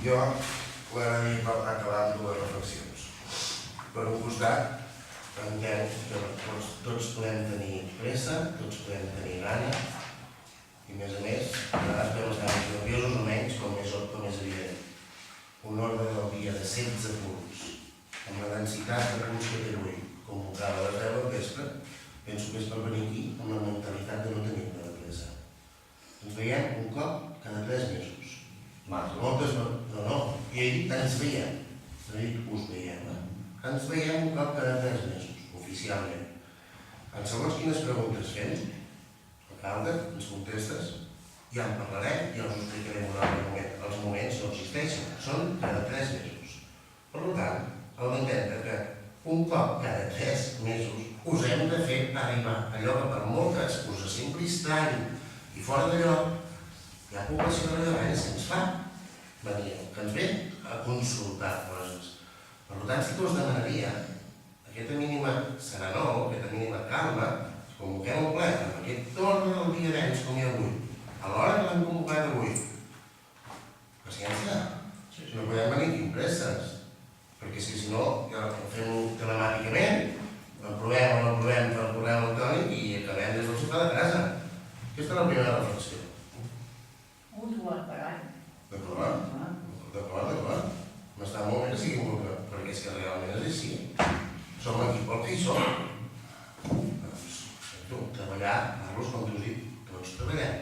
Jo m'agradaria acabar amb dues reflexions. Per un costat, entenc que tots podem tenir pressa, tots podem tenir gana, i a més, a vegades podem estar més nerviosos o menys, com és evident. Un ordre del dia de 16 punts, amb la densitat de punts que té avui, convocada a les 10 del vespre, penso que és per venir aquí amb la mentalitat de no tenir-ne de pressa. Ens veiem un cop cada 3 mesos. Moltes... No, i he dit ens veiem, no he dit us veiem, ens veiem un cop cada 3 mesos, oficialment. En segons quines preguntes fem, alcalde, ens contestes, ja en parlarem, ja us ho explicarem un altre moment. Els moments no existeixen, són cada 3 mesos. Per tant, heu d'entendre que un cop cada 3 mesos us hem de fer arribar allò que per moltes us sembli estrany i fora de lloc, hi ha població rellevant que ens fa venir, que ens ve a consultar coses. Per tant, sí que us demanaria aquesta mínima serenor, aquesta mínima calma, convoquem un ple amb aquest torn del dia d'ens com hi ha avui, a l'hora que l'hem convocat avui. Paciència, no podem venir aquí amb presses, perquè si no, ja ho fem telemàticament, l'aprovem o no aprovem per correu electrònic i acabem des del sofà de casa. Aquesta és la primera reflexió. Un dual per any. D'acord. M'està molt bé que sigui un grup, perquè és que realment és així. Som aquí pel que hi som. Doncs, treballar, parlo com t'ho dic, tots treballem.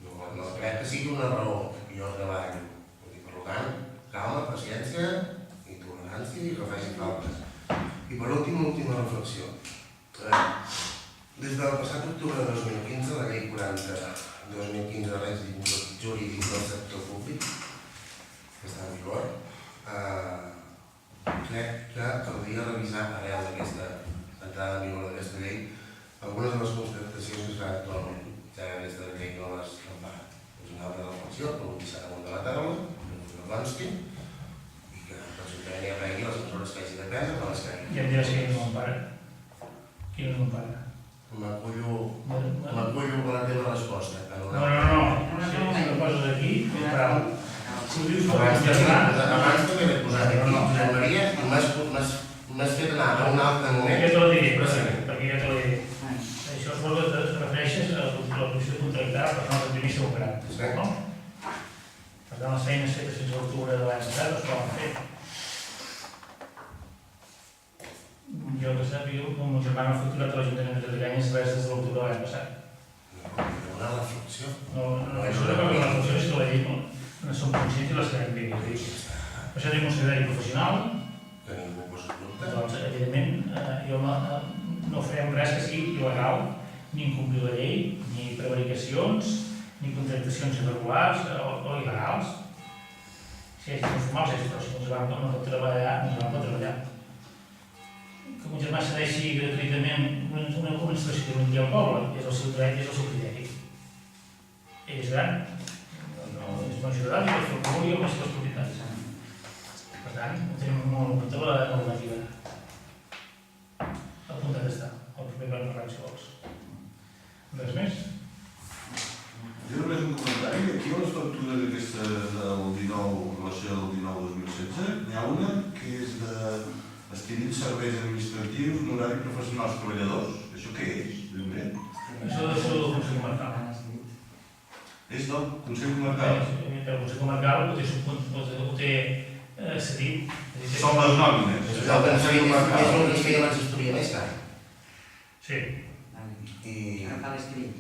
No crec que sigui una raó que jo treballo. Per tant, calma, paciència i tolerància i que faci falta. I per última reflexió. Des del passat octubre de 2015, la llei 40/2015 de règim jurídic del sector públic, que està en vigor, crec que caldria revisar arrel d'aquesta entrada en vigor d'aquesta llei algunes de les constatacions que es fan actualment, ja que aquesta llei no les empara. És una altra reflexió, que vull deixar damunt de la taula, que no consti, i que la ciutadania prengui les mesures que hagi de prendre per les que hagi. I em diràs que no m'empara. Qui no m'empara? M'acullo per la teva resposta. No. Si no poses aquí, prou. Si ho dius, abans també l'he posat aquí, Josep Maria, i m'has fet anar a un altre moment. Ja te la diré, perquè ja te la diré. Això suposo que et refereixes a la posició de contractar per no reprimir seu operat, no? Per tant, les feines fetes fins a l'octubre de l'any passat es poden fer. Jo que sàpiga, el meu germà ha facturat a l'Ajuntament de Catallanyes des de l'octubre de l'any passat. Una reflexió. No, això no és una reflexió, és que la llei no som conscients i les quedem bé. Això tenim un secretari professional. Que ningú posa dubte. Doncs, evidentment, jo no farem res que sigui il·legal, ni incomplir la llei, ni prevaricacions, ni contractacions irregulars o il·legals. Si és informal, si no pot treballar, no pot treballar. Que un germà cedeixi gratuïtament una instal·lació que vingui al poble, és el seu dret i és el seu criteri. Ell és gran, no és major d'edat i pot fer el que vulgui amb les seves propietats. Per tant, ho tenim molt en compte la normativa. Apuntat està, el proper per parlar, si vols. Res més? Jo només un comentari. Aquí a les factures d'aquesta del 19, en relació del 19-2016, n'hi ha una que és d'adquirir serveis administratius en horari professionals treballadors. Això què és? Això és del Consell Comarcal. És del Consell Comarcal? El Consell Comarcal ho té cedit. Són les nòmines. És el Consell Comarcal. És el que es feia la gestoria més tard. Sí. Ara cal escriure.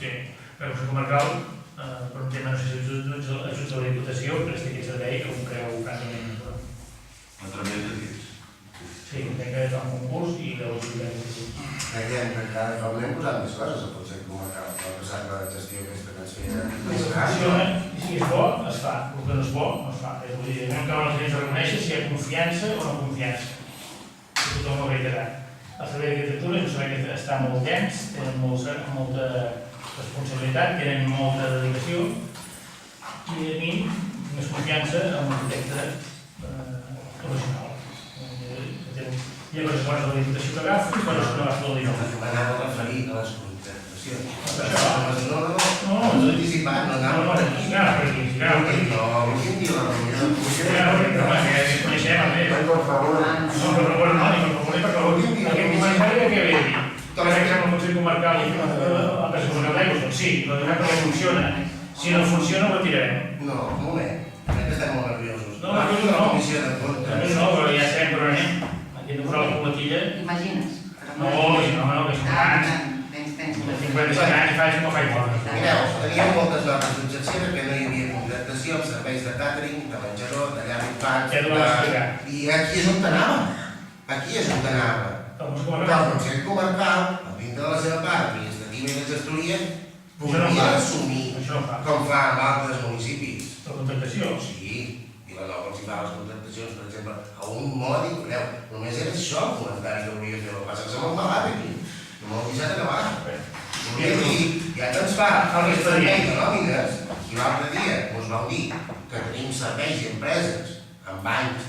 Sí. El Consell Comarcal, per un tema, no sé si ajuts a la Diputació, presta aquest servei que un creu francament natural. A través de dins. Sí, crec que és un concurs i de l'autoritat. Creiem que cada cop n'hem posat més coses al Consell Comarcal, el que sap la gestió aquesta que ens feia. Funciona, i si és bo, es fa. El que no és bo, no es fa. És a dir, no cal els clients reconèixer si hi ha confiança o no confiança. I tothom ho reiterarà. El servei d'arquitectura és un servei que està molt temps, tenen molta responsabilitat, tenen molta dedicació i a mi més confiança en l'arquitecte professional. Hi ha coses bones de la Diputació que agafa i coses que no agafa la Diputació. M'anava a referir a les contractacions. No, no, anticipat, no anava per aquí. Sí, anava per aquí. favor. No, per favor, no, ni per favor, ni per favor. Aquest comentari de què ve a dir? Per exemple, el Consell Comarcal i la Casa Comarcal d'Aigües, doncs sí, la donem perquè funciona. Si no funciona, ho retirarem. No, un moment. Crec que estem molt nerviosos. No, nerviosos no. La comissió de comptes. No, però ja sabem per on anem. Aquí hem de posar la coletilla. T'imagines? No, que són grans. Tens. De 55 anys faig com faig bona. Mireu, teníem moltes notes d'objecció perquè no hi havia contractació amb serveis de càtering, de menjador, de llar d'infants... Ja t'ho vam explicar. I aquí és on anava. Aquí és on anava. Que el Consell Comarcal, a dintre de la seva part administrativa i de gestoria, podria assumir, Això no fa. com fa en altres municipis. La contractació. Sí, i la nova els hi fa les contractacions, per exemple, a un mòdic, mireu, només era això el comentari que volia fer, el que passa que se m'ha embalat aquí. No m'ho he deixat acabar. Volia dir, ja que ens fa el servei de nòmines, i l'altre dia us vau dir que tenim serveis i empreses amb anys,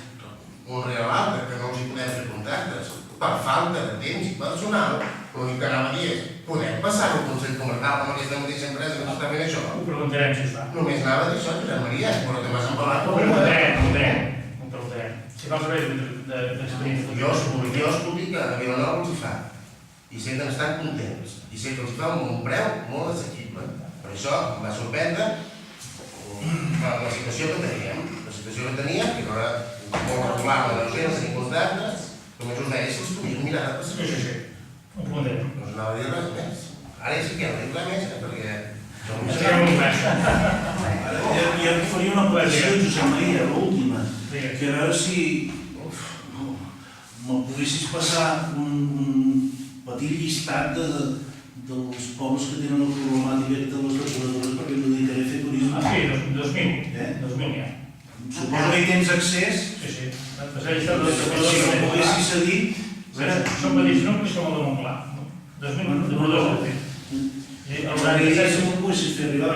un rere l'altre, que no els hi podem fer contractes per falta de temps i personal, l'únic que anava a dir és, podem passar al Consell Comarcal amb aquesta mateixa empresa que està fent això? Ho preguntarem si es fa. Només anava a dir això, Josep Maria, però te m'has embalat. Ho preguntarem. Si fa el servei d'experiència. Jo us puc dir que a Vilanova els hi fa. I sé que estan contents. I sé que els fa un preu molt assequible. Per això em va sorprendre la situació que teníem. La situació que teníem, que no era molt regular, no sé, no tenim contractes, només us deia si els podíem mirar de passar. Sí. Ho preguntarem. No us anava a dir res més. Ara ja sí que no hi ha més, perquè... Jo et faria una petició, Josep Maria, l'última, que a veure si me poguessis passar un petit llistat dels pobles que tenen el problemàtic de les depuradores, perquè em dedicaré a fer turisme. Sí, 2000 ja. Suposo que hi tens accés. Sí. Si me poguessis cedir... Són petits nuclis com el de Montclar. 2000 depuradors. Si m'ho poguessis fer arribar.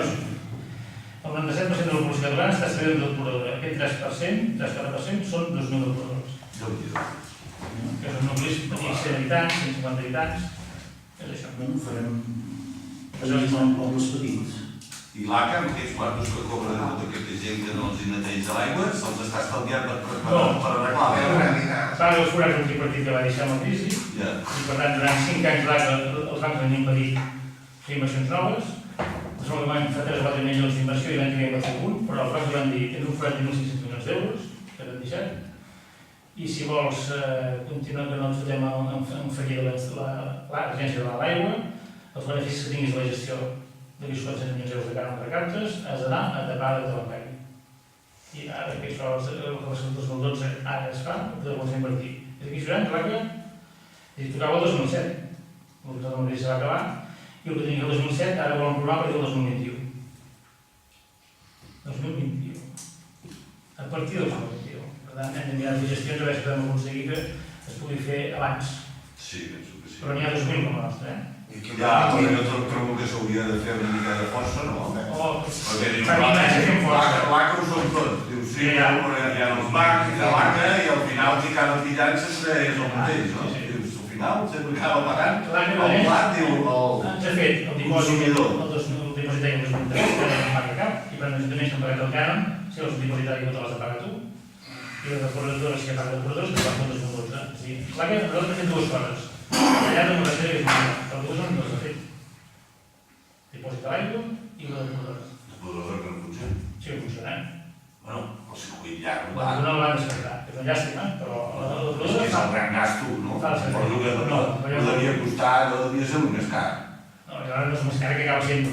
El 97% de la població catalana està servint de depuradora. Aquest 3% són 2.000 depuradors. Que són nuclis petits, 100 habitants, 150 habitants. És això. Ho farem turisme en pobles petits. I l'ACA, amb aquests quartos que cobra de tota aquesta gent que no els hi neteja l'aigua, se'ls està estalviant per arreglar. Fa els forats del tripartit que va deixar amb la crisi, i per tant, durant 5 anys els bancs han impedit fer inversions noves. Ens van fer 3 o 4 milions d'inversió i van crear per fer un, però els bancs van dir que tens un forat de 1.500 milions d'euros, que t'han deixat, i si vols continuar que no ens fotem en fallida l'agència de l'aigua, els beneficis que tinguis de la gestió d'aquests 400 milions d'euros de cara als recaptes has d'anar a tapar de l'encaire. I ara que això, el que va ser el 2012, ara es fa, ho podem invertir. És aquí jurant, clar que tocava el 2007. El 2010 se va acabar, i el que tenia el 2007 ara volen provar per dir el 2021. 2021. A partir del 2021. Per tant, hem de mirar les gestions a veure si podem aconseguir que es pugui fer abans. Sí, penso que sí. Però n'hi ha 2.000 com la nostra, Ja, però jo trobo que s'hauria de fer una mica de força, no? Perquè diu, l'ACA ho són tots. Diu, sí, hi ha els bancs, hi ha l'ACA, i al final qui acaba pillant sempre és el mateix, no? Dius, al final sempre acaba pagant el plat, diu, ens ha fet el dipòsit consumidor. El dipòsit tècnic del 2003, que no paga cap, i per l'Ajuntament s'han pagat el cànon, si els dipositaris no te l'has de pagar tu, i les depuradores que paga depuradors que van fer el 2012. És a dir, clar que nosaltres hem fet dues coses. Allà de la sèrie que és molt però dues no les ha fet. Dipòsit de l'aigua i la depuradora. Depuradora que no funciona. Sí que funciona. Bueno, el circuit llarg La depuradora no l'han descartat, que és una llàstima, però la depuradora és el gran gasto, no? Fa el servei. Però no devia costar, no devia ser el més car. No, i ara no és més cara que acaba sent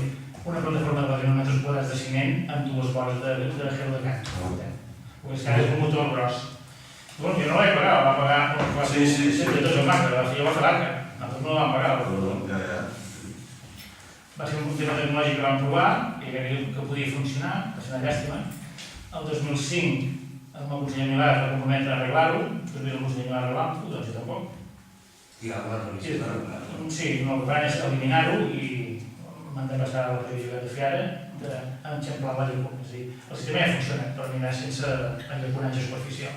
una plataforma de 4 metres quadrats de ciment amb 2 boles de gel de cant. Perquè és que ara és un motor gros. Bueno, jo no la vaig pagar, la va pagar... Sí. De tots els bancs, jo va fer l'ACA. Nosaltres no la vam pagar, la depuradora. Ja. Va ser un tema tecnològic que vam provar i que podia funcionar, va ser una llàstima. El 2005 el meu conseller Milà es va comprometre a arreglar-ho, després el conseller Milà arreglar-ho, doncs jo tampoc. I alguna previsió d'arreglar-ho. Sí, el que fan és eliminar-ho i m'han de passar la previsió que he de fer ara d'enxamplar la llacuna. És a dir, el sistema ja funciona, però anirà sense enllaconatge superficial.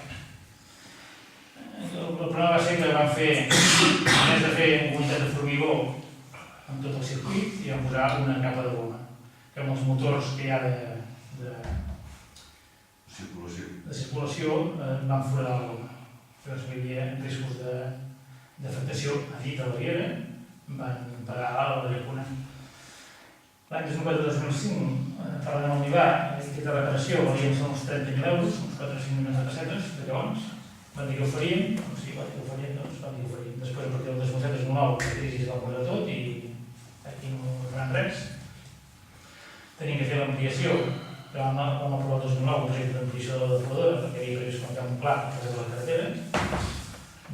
El problema va ser que vam fer, a més de fer unitat de formigó amb tot el circuit, i vam posar una capa de goma, que amb els motors que hi ha de circulació van foradar la goma. doncs hi havia riscos d'afectació a dit a la riera, van pagar a la llacuna. L'any 2004-2005, parlant amb l'IVA, l'etiqueta de reparació valien uns 30.000 euros, uns 4 o 5 milions de pessetes, de llavors. Van dir que ho farien, doncs sí, van dir que ho farien, doncs van dir que ho farien. Després, a partir del 2007-2009, la crisi es va moure tot i aquí no faran res. Tenim que fer l'ampliació, que vam aprovar el 2009 un projecte d'ampliació de la depuradora, perquè havia previst comentar un pla que és de la carretera,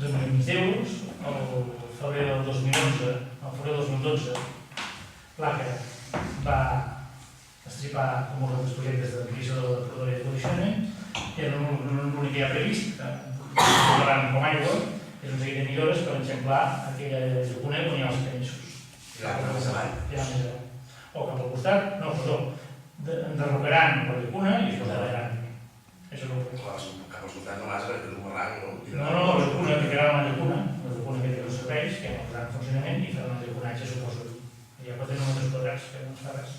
2 milions d'euros. El febrer del 2011, el febrer del 2012, l'ACA va estripar com uns altres projectes d'ampliació de la depuradora i de condicionament, i era l'únic que hi ha previst, com aigua, és un seguit de millores per eixamplar aquella llacuna on hi ha els pensos. I l'altre més avall. O cap al costat, no, perdó, enderrocaran la llacuna i es posaran. Això és el que... Cap al costat de l'Àsera, que és un barranc, no? No, la llacuna, que quedarà la llacuna que té els serveis, que ja no en funcionament, i farà un llacunatge, suposo. Hi ha 4 metres quadrats, que no es fa res.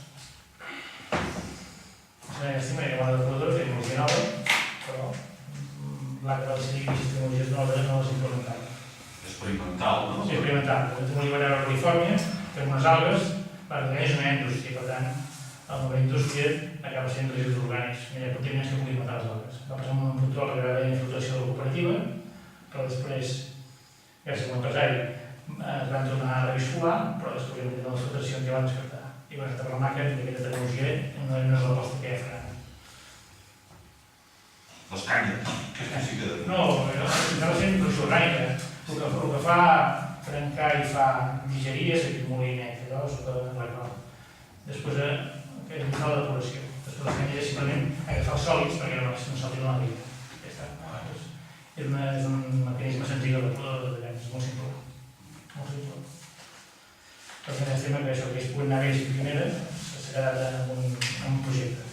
Estima que la depuradora té tecnologia nova, però l'ACA va decidir que aquestes tecnologies noves no les implementava. Experimental, no? Sí, experimental. La tecnologia va a Califòrnia, que unes algues, perquè és una indústria, per tant, la nova indústria acaba sent residus orgànics, i hi ha contaminants que puguin matar les algues. Va passar amb un control que agrada la infiltració de la cooperativa, però després, gràcies a l'empresari, es van tornar a reviscolar, però després de les filtracions ja van descartar. I van estar per la màquina i aquesta tecnologia no és l'aposta que ja faran. Les canyes, aquesta sí que... No, estava sent infiltració orgànica. El que fa trencar i fa digerir és aquest molinet, allò sota la qual. Després és un salt de depuració. Després les canyes és simplement agafar els sòlids perquè no saltin la vida. Ja està. És un mecanisme senzill de depurador de llans, molt simple. Molt simple. Per tant, estem que això que es puguin anar bé i pioneres s'ha quedat en un projecte.